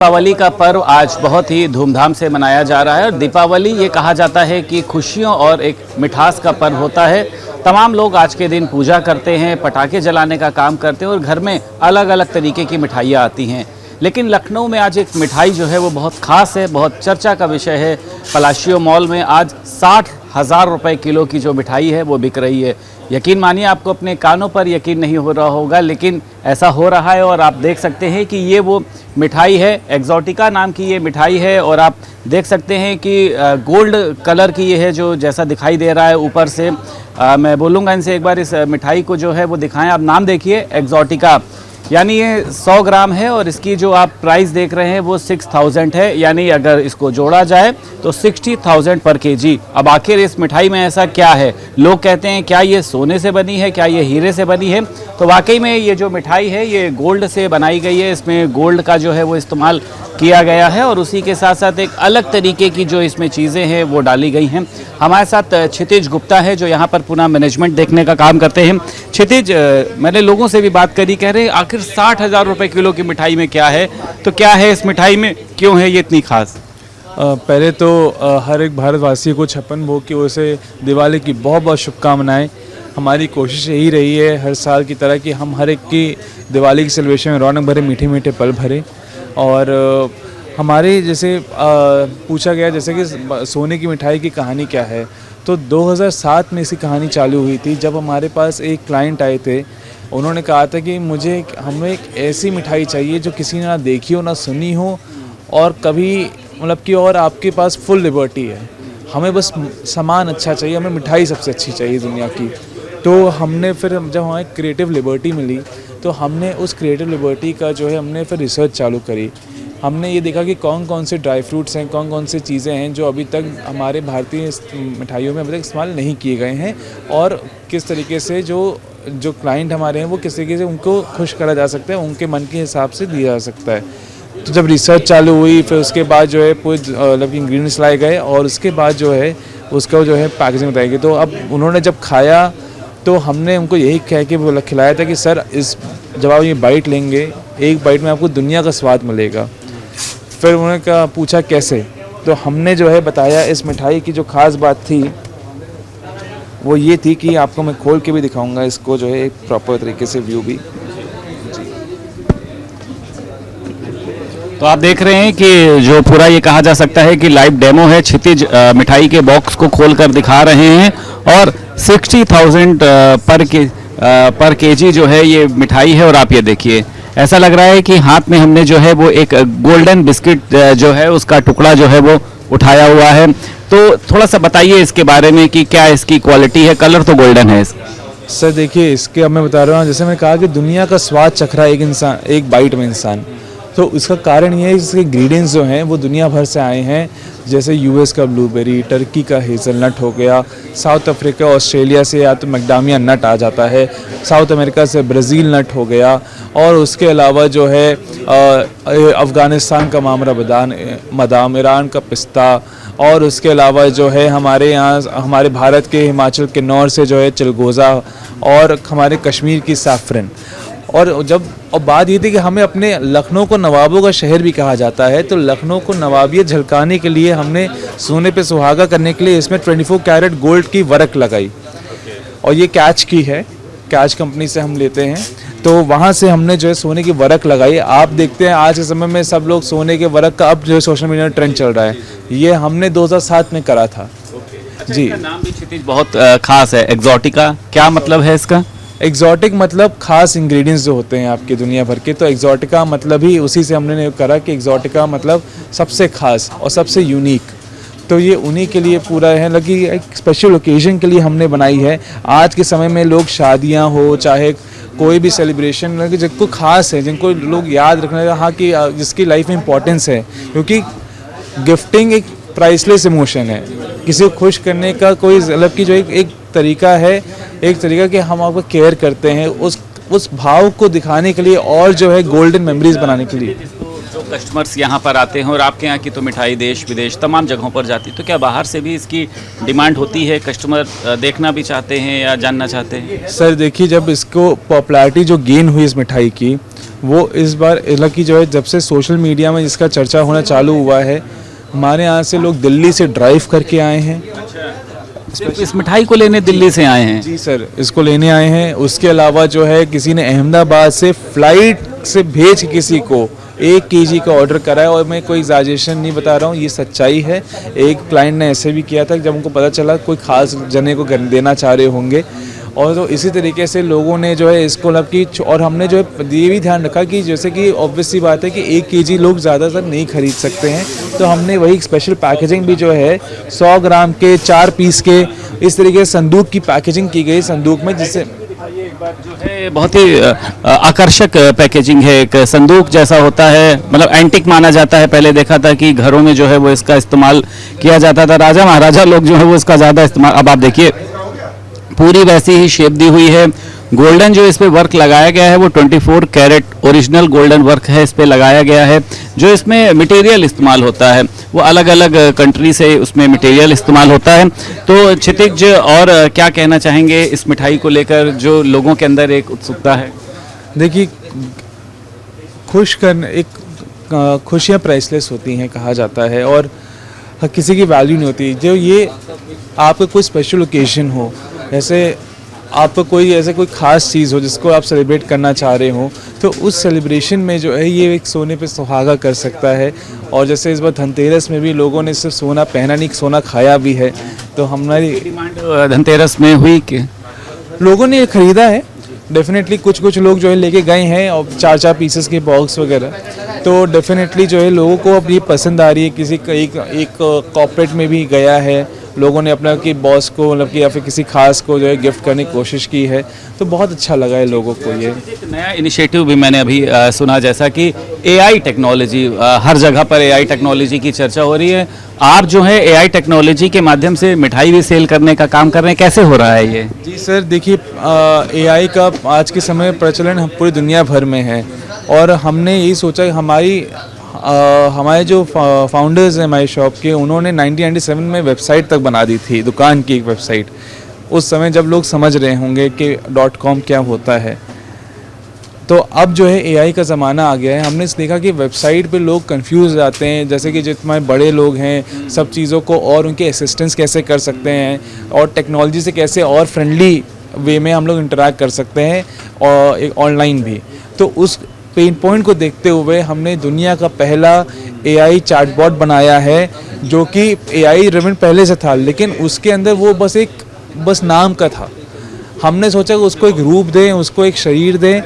दीपावली का पर्व आज बहुत ही धूमधाम से मनाया जा रहा है और दीपावली ये कहा जाता है कि खुशियों और एक मिठास का पर्व होता है। तमाम लोग आज के दिन पूजा करते हैं, पटाखे जलाने का काम करते हैं और घर में अलग अलग तरीके की मिठाइयाँ आती हैं। लेकिन लखनऊ में आज एक मिठाई जो है वो बहुत ख़ास है, बहुत चर्चा का विषय है। पलाशियो मॉल में आज 60,000 रुपये किलो की जो मिठाई है वो बिक रही है। यकीन मानिए, आपको अपने कानों पर यकीन नहीं हो रहा होगा, लेकिन ऐसा हो रहा है और आप देख सकते हैं कि ये वो मिठाई है। एक्सोटिका नाम की ये मिठाई है और आप देख सकते हैं कि गोल्ड कलर की ये है, जो जैसा दिखाई दे रहा है ऊपर से। मैं बोलूँगा इनसे एक बार इस मिठाई को जो है वो दिखाएं। आप नाम देखिए, एक्सोटिका, यानी ये 100 ग्राम है और इसकी जो आप प्राइस देख रहे हैं वो 6000 है, यानी अगर इसको जोड़ा जाए तो 60,000 पर केजी। अब आखिर इस मिठाई में ऐसा क्या है? लोग कहते हैं क्या ये सोने से बनी है, क्या ये हीरे से बनी है? तो वाकई में ये जो मिठाई है ये गोल्ड से बनाई गई है। इसमें गोल्ड का जो है वो इस्तेमाल किया गया है और उसी के साथ साथ एक अलग तरीके की जो इसमें चीज़ें हैं वो डाली गई हैं। हमारे साथ क्षितिज गुप्ता है जो यहाँ पर पूरा मैनेजमेंट देखने का काम करते हैं। क्षितिज, मैंने लोगों से भी बात करी, कह रहे हैं आखिर 60,000 रुपये किलो की मिठाई में क्या है? तो क्या है इस मिठाई में, क्यों है ये इतनी खास? पहले तो हर एक भारतवासी को छप्पन भोग की ओर से दिवाली की बहुत बहुत शुभकामनाएं। हमारी कोशिश यही रही है हर साल की तरह कि हम हर एक की दिवाली की सेलिब्रेशन में रौनक भरे, मीठे मीठे पल भरे। और हमारे जैसे पूछा गया जैसे कि सोने की मिठाई की कहानी क्या है, तो 2007 में इसकी कहानी चालू हुई थी जब हमारे पास एक क्लाइंट आए थे। उन्होंने कहा था कि हमें एक ऐसी मिठाई चाहिए जो किसी ने ना देखी हो, ना सुनी हो और कभी मतलब कि, और आपके पास फुल लिबर्टी है। हमें बस सामान अच्छा चाहिए, हमें मिठाई सबसे अच्छी चाहिए दुनिया की। तो हमने फिर जब हमें क्रिएटिव लिबर्टी मिली तो हमने उस क्रिएटिव लिबर्टी का जो है हमने फिर रिसर्च चालू करी। हमने ये देखा कि कौन कौन से ड्राई फ्रूट्स हैं, कौन कौन से चीज़ें हैं जो अभी तक हमारे भारतीय मिठाइयों में अभी तक इस्तेमाल नहीं किए गए हैं और किस तरीके से जो क्लाइंट हमारे हैं वो किस तरीके से उनको खुश करा जा सकता है, उनके मन के हिसाब से दिया जा सकता है। तो जब रिसर्च चालू हुई फिर उसके बाद जो है पूरे मतलब इंग्रेडिएंट्स लाए गए और उसके बाद जो है उसका जो है पैकेजिंग बताई गई। तो अब उन्होंने जब खाया तो हमने उनको यही कह के खिलाया था कि सर जब आप ये बाइट लेंगे, एक बाइट में आपको दुनिया का स्वाद मिलेगा। फिर उन्होंने पूछा कैसे, तो हमने जो है बताया इस मिठाई की जो ख़ास बात थी वो ये थी कि आपको मैं खोल के भी दिखाऊंगा इसको जो है एक प्रॉपर तरीके से व्यू भी। तो आप देख रहे हैं कि जो पूरा ये कहा जा सकता है कि लाइव डेमो है। क्षितिज मिठाई के बॉक्स को खोलकर दिखा रहे हैं और 60,000 पर केजी जो है ये मिठाई है। और आप ये देखिए, ऐसा लग रहा है कि हाथ में हमने जो है वो एक गोल्डन बिस्किट जो है उसका टुकड़ा जो है वो उठाया हुआ है। तो थोड़ा सा बताइए इसके बारे में कि क्या इसकी क्वालिटी है। कलर तो गोल्डन है सर। देखिए इसके अब मैं बता रहा हूँ, जैसे मैंने कहा कि दुनिया का स्वाद चख रहा है एक इंसान एक बाइट में इंसान। तो इसका कारण ये है इसके इंग्रेडिएंट्स जो हैं वो दुनिया भर से आए हैं। जैसे यूएस का ब्लूबेरी, टर्की का हेज़लनट हो गया, साउथ अफ्रीका ऑस्ट्रेलिया से या तो मैकडामिया नट आ जाता है, साउथ अमेरिका से ब्राज़ील नट हो गया और उसके अलावा जो है अफ़गानिस्तान का मामरा बादाम, ईरान का पिस्ता और उसके अलावा जो है हमारे यहाँ हमारे भारत के हिमाचल किन्नौर से जो है चिलगोज़ा और हमारे कश्मीर की सैफ़रन। और बात ये थी कि हमें अपने लखनऊ को नवाबों का शहर भी कहा जाता है, तो लखनऊ को नवाबियत झलकाने के लिए हमने सोने पे सुहागा करने के लिए इसमें 24 कैरेट गोल्ड की वर्क लगाई। और ये कैच की है, कैच कंपनी से हम लेते हैं, तो वहाँ से हमने जो है सोने की वर्क लगाई। आप देखते हैं आज के समय में सब लोग सोने के वर्क का अब जो है सोशल मीडिया में ट्रेंड चल रहा है, ये हमने 2007 में करा था। जी, नाम भी क्षितिज बहुत खास है, एक्सोटिका। क्या मतलब है इसका? एक्सॉटिक मतलब खास इंग्रेडिएंट्स जो होते हैं आपके दुनिया भर के, तो एक्सॉटिका मतलब ही उसी से हमने करा कि एक्सॉटिका मतलब सबसे खास और सबसे यूनिक। तो ये उन्हीं के लिए पूरा है, लगी एक स्पेशल ओकेजन के लिए हमने बनाई है। आज के समय में लोग शादियां हो चाहे कोई भी सेलिब्रेशन लगे जिनको खास है, जिनको लोग याद रखने का, हाँ कि जिसकी लाइफ में इम्पोर्टेंस है, क्योंकि गिफ्टिंग एक प्राइसलेस इमोशन है। किसी को खुश करने का कोई मतलब कि जो एक तरीका है, एक तरीका कि हम आपको केयर करते हैं, उस भाव को दिखाने के लिए और जो है गोल्डन मेमोरीज बनाने के लिए। कस्टमर्स यहाँ पर आते हैं और आपके यहाँ की तो मिठाई देश विदेश तमाम जगहों पर जाती है, तो क्या बाहर से भी इसकी डिमांड होती है? कस्टमर देखना भी चाहते हैं या जानना चाहते हैं? सर देखिए, जब इसको पॉपुलैरिटी जो गेन हुई इस मिठाई की, वो इस बार हालांकि जो है जब से सोशल मीडिया में इसका चर्चा होना चालू हुआ है, हमारे यहाँ से लोग दिल्ली से ड्राइव करके आए हैं। इस मिठाई को लेने दिल्ली से आए हैं? जी सर, इसको लेने आए हैं। उसके अलावा जो है किसी ने अहमदाबाद से फ्लाइट से भेज के किसी को 1 केजी का ऑर्डर करा है, और मैं कोई एग्जैजरेशन नहीं बता रहा हूँ, ये सच्चाई है। एक क्लाइंट ने ऐसे भी किया था जब उनको पता चला कोई खास जने को देना चाह रहे होंगे, और तो इसी तरीके से लोगों ने जो है इसको लब की। और हमने जो है ये भी ध्यान रखा कि जैसे कि ऑब्वियस सी बात है कि 1 केजी लोग ज़्यादातर नहीं खरीद सकते हैं, तो हमने वही स्पेशल पैकेजिंग भी जो है 100 ग्राम के 4 पीस के इस तरीके से संदूक की पैकेजिंग की गई संदूक में, जिससे जो है बहुत ही आकर्षक पैकेजिंग है। एक संदूक जैसा होता है, मतलब एंटिक माना जाता है। पहले देखा था कि घरों में जो है वो इसका इस्तेमाल किया जाता था, राजा महाराजा लोग जो है वो इसका ज़्यादा इस्तेमाल। अब आप देखिए पूरी वैसी ही शेप दी हुई है। गोल्डन जो इस पे वर्क लगाया गया है वो 24 कैरेट ओरिजिनल गोल्डन वर्क है इस पे लगाया गया है। जो इसमें मटेरियल इस्तेमाल होता है वो अलग अलग कंट्री से उसमें मटेरियल इस्तेमाल होता है। तो क्षितिज, और क्या कहना चाहेंगे इस मिठाई को लेकर जो लोगों के अंदर एक उत्सुकता है? देखिए, खुशियाँ प्राइसलेस होती हैं कहा जाता है, और किसी की वैल्यू नहीं होती। जो ये आपका कोई स्पेशल ओकेजन हो, जैसे आपको कोई ऐसे कोई ख़ास चीज़ हो जिसको आप सेलिब्रेट करना चाह रहे हो, तो उस सेलिब्रेशन में जो है ये एक सोने पे सुहागा कर सकता है। और जैसे इस बार धनतेरस में भी लोगों ने सिर्फ सोना पहना नहीं, सोना खाया भी है। तो हमारी डिमांड धनतेरस में हुई कि लोगों ने ख़रीदा है डेफिनेटली। कुछ लोग जो है लेके गए हैं, और 4 पीसेस के बॉक्स वगैरह, तो डेफिनेटली जो है लोगों को अब ये पसंद आ रही है। किसी का एक कॉर्पोरेट में भी गया है, लोगों ने अपना कि बॉस को मतलब कि या फिर किसी खास को जो है गिफ्ट करने की कोशिश की है, तो बहुत अच्छा लगा है लोगों को। ये एक नया इनिशिएटिव भी मैंने अभी सुना, जैसा कि एआई टेक्नोलॉजी, हर जगह पर एआई टेक्नोलॉजी की चर्चा हो रही है। आप जो है एआई टेक्नोलॉजी के माध्यम से मिठाई भी सेल करने का काम कर रहे हैं, कैसे हो रहा है ये? जी सर, देखिए एआई का आज के समय प्रचलन पूरी दुनिया भर में है, और हमने यही सोचा कि हमारे जो फाउंडर्स हैं हमारी शॉप के, उन्होंने 1997 में वेबसाइट तक बना दी थी, दुकान की एक वेबसाइट। उस समय जब लोग समझ रहे होंगे कि .com क्या होता है, तो अब जो है एआई का ज़माना आ गया है। हमने देखा कि वेबसाइट पे लोग कंफ्यूज जाते हैं, जैसे कि जितने बड़े लोग हैं सब चीज़ों को और उनके असिस्टेंस कैसे कर सकते हैं, और टेक्नोलॉजी से कैसे और फ्रेंडली वे में हम लोग इंटरेक्ट कर सकते हैं, और एक ऑनलाइन भी। तो उस पेन पॉइंट को देखते हुए हमने दुनिया का पहला एआई चैटबॉट बनाया है, जो कि एआई ड्रिवन पहले से था, लेकिन उसके अंदर वो बस नाम का था। हमने सोचा कि उसको एक रूप दें, उसको एक शरीर दें,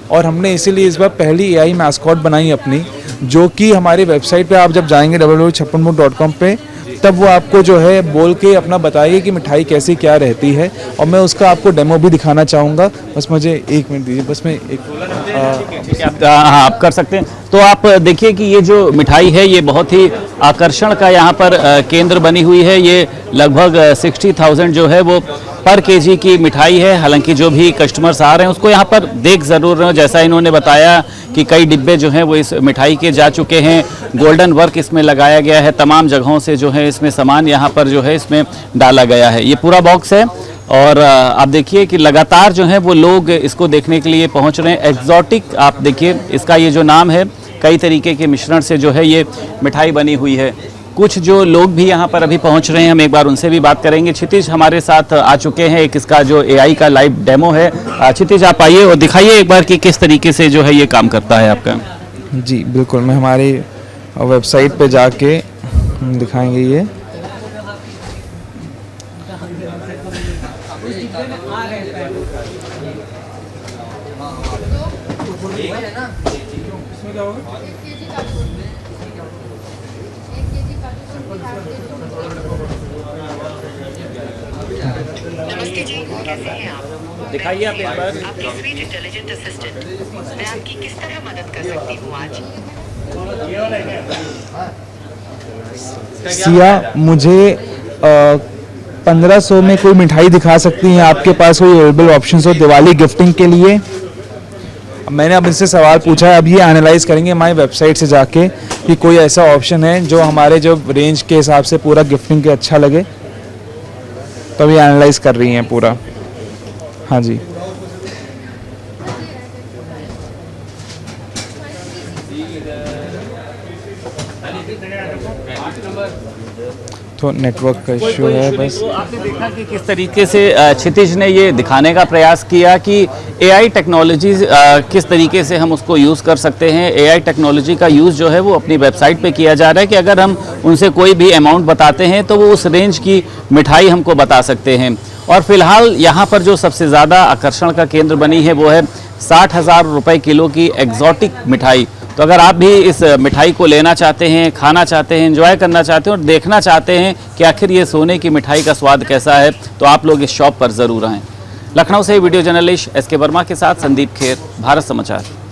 और हमने इसीलिए इस बार पहली एआई मैस्कॉट बनाई अपनी, जो कि हमारी वेबसाइट पे आप जब जाएंगे www.56move.com पे, तब वो आपको जो है बोल के अपना बताइए कि मिठाई कैसी क्या रहती है। और मैं उसका आपको डेमो भी दिखाना चाहूँगा। बस मुझे 1 मिनट दीजिए, बस मैं ठीक है, आप कर सकते हैं। तो आप देखिए कि ये जो मिठाई है ये बहुत ही आकर्षण का यहाँ पर केंद्र बनी हुई है। ये लगभग 60,000 जो है वो पर केजी की मिठाई है। हालांकि जो भी कस्टमर्स आ रहे हैं उसको यहाँ पर देख ज़रूर रहे हो, जैसा इन्होंने बताया कि कई डिब्बे जो हैं वो इस मिठाई के जा चुके हैं। गोल्डन वर्क इसमें लगाया गया है, तमाम जगहों से जो है इसमें सामान यहाँ पर जो है इसमें डाला गया है। ये पूरा बॉक्स है, और आप देखिए कि लगातार जो है वो लोग इसको देखने के लिए पहुँच रहे हैं। एक्जॉटिक, आप देखिए इसका ये जो नाम है, कई तरीके के मिश्रण से जो है ये मिठाई बनी हुई है। कुछ जो लोग भी यहाँ पर अभी पहुँच रहे हैं, हम एक बार उनसे भी बात करेंगे। क्षितिज हमारे साथ आ चुके हैं, एक इसका जो एआई का लाइव डेमो है। क्षितिज आप आइए और दिखाइए एक बार कि किस तरीके से जो है ये काम करता है आपका। जी बिल्कुल, मैं हमारी वेबसाइट पे जाके दिखाएंगे ये। नमस्ते जी, कैसे हैं आप? दिखाइए आप एक बार। आपकी स्वीट इंटेलिजेंट असिस्टेंट, मैं आपकी किस तरह मदद कर सकती हूँ आज? सिया, मुझे 1500 में कोई मिठाई दिखा सकती हैं आपके पास कोई अवेलेबल ऑप्शन हो दिवाली गिफ्टिंग के लिए? मैंने अब इनसे सवाल पूछा है, अब ये एनालाइज करेंगे हमारी वेबसाइट से जाके कि कोई ऐसा ऑप्शन है जो हमारे जो रेंज के हिसाब से पूरा गिफ्टिंग के अच्छा लगे, तो ये एनालाइज कर रही हैं पूरा। हाँ जी, तो नेटवर्क का इशू है बस। तो आपने देखा कि किस तरीके से क्षितिज ने ये दिखाने का प्रयास किया कि एआई टेक्नोलॉजी किस तरीके से हम उसको यूज़ कर सकते हैं। एआई टेक्नोलॉजी का यूज़ जो है वो अपनी वेबसाइट पे किया जा रहा है कि अगर हम उनसे कोई भी अमाउंट बताते हैं तो वो उस रेंज की मिठाई हमको बता सकते हैं। और फिलहाल यहाँ पर जो सबसे ज़्यादा आकर्षण का केंद्र बनी है वो है 60,000 रुपये किलो की एग्जॉटिक मिठाई। तो अगर आप भी इस मिठाई को लेना चाहते हैं, खाना चाहते हैं, एंजॉय करना चाहते हैं और देखना चाहते हैं कि आखिर ये सोने की मिठाई का स्वाद कैसा है, तो आप लोग इस शॉप पर ज़रूर आएँ। लखनऊ से वीडियो जर्नलिस्ट एस के वर्मा के साथ संदीप खेर, भारत समाचार।